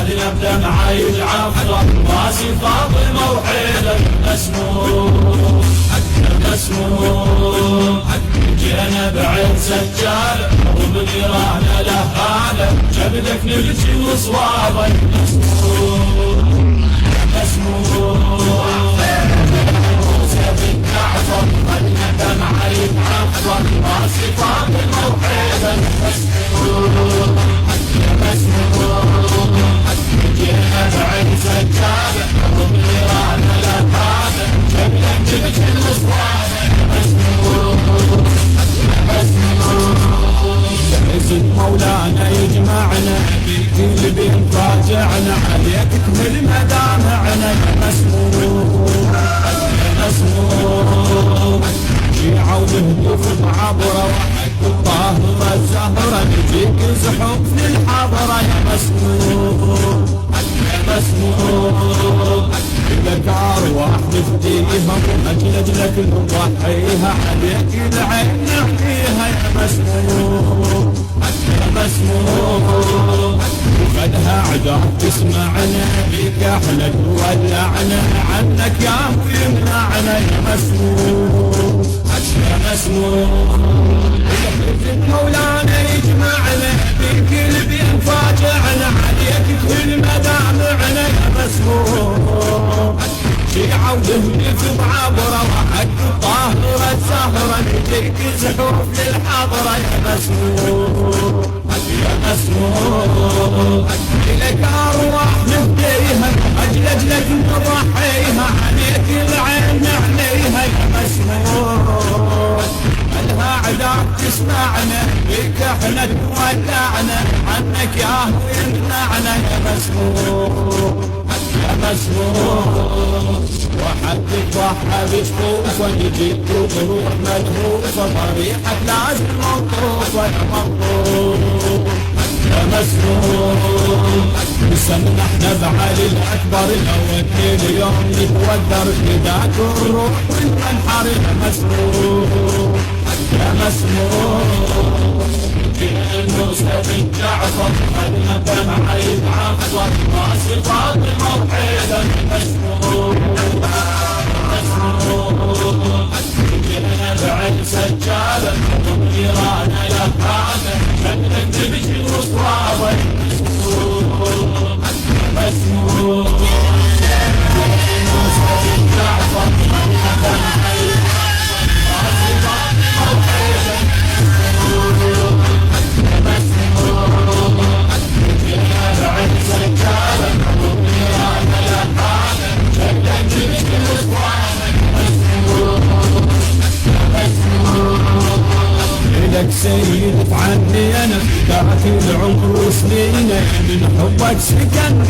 خلينا بدمعة يتعفر راسي فاطمة وحيدر مسموم مسموم جينا بعين سجالة وبنيرانه لهالة جبدك نبكي وصوابك مسموم مسموم سيف الجعفر خلينا بدمعة يتعفر راسي فاطمة وحيدر مسموم مسموم جينا بعين سجالة وبنيرانه لهالة جبدك نبكي وصوابك مسموم عزت مولانا يجمعنا بالكل بينفاجعنا عليك تكمل مدامعنا مسموم مسموم شيعة وبهدوف معبرة وحق الطاهرة الزهرة نجيك زحوف للحضرة يا مسموم مسموم لك أرواح نفديها أجلك نضحيها عليك العين نحكيها يا مسموم مسموم وخدها عداك تسمعنا بك احنا تولعنا عنك يا ويمنعنا يا مسموم يا مسموم مولانا يجمعنا بالكل بينفاجعنا عليك كل مدامعنا يا مسموم شيعة ودهنك بعبرة وحق الطاهرة الزهرة نجيك زحوف للحضرة يا مسموم يا مسموم لك أرواح نفديها أجلك نضحيها عليك العين نحنيها يا مسموم لها عداك تسمعنا بك احنا تولعنا عنك يا ويمنعنا يا مسموم يا مسموم وحدك ضحى بشكوفة يجيك بروح مدهوفة طريحك لازم مطروفة يا مطروف يا مسموم نسمنا احنا بعلي الأكبر لو كل يوم نتودر فداك الروح والمنحر يا مسموم يا مسموم المصطفى جعفر خلنا بدمعة يتعفر راسي فاطمة وحيدر مسموم مسموم جينا بعين سجالة وبنيرانه لهالة شكلك تبكي وصوابك مسموم مسموم المصطفى جعفر خلنا بدمعة يتعفر راسي فاطمة وحيدر مسموم لك سيد عني انا فداك العمر وسنينه من حبك سكن